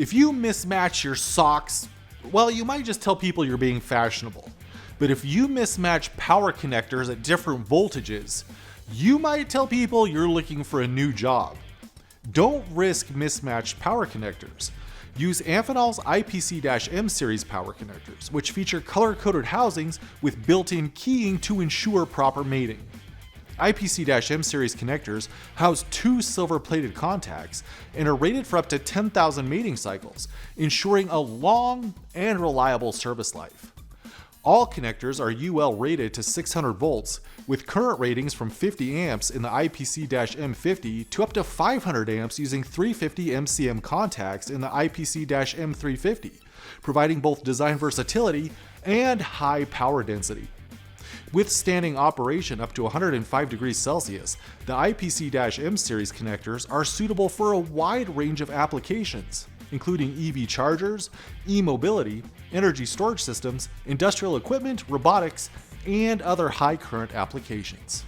If you mismatch your socks, well, you might just tell people you're being fashionable. But if you mismatch power connectors at different voltages, you might tell people you're looking for a new job. Don't risk mismatched power connectors. Use Amphenol's IPC-M series power connectors, which feature color-coded housings with built-in keying to ensure proper mating. IPC-M series connectors house 2 silver-plated contacts and are rated for up to 10,000 mating cycles, ensuring a long and reliable service life. All connectors are UL rated to 600 volts, with current ratings from 50 amps in the IPC-M50 to up to 500 amps using 350 MCM contacts in the IPC-M350, providing both design versatility and high power density. Withstanding operation up to 105 degrees Celsius, the IPC-M series connectors are suitable for a wide range of applications, including EV chargers, e-mobility, energy storage systems, industrial equipment, robotics, and other high current applications.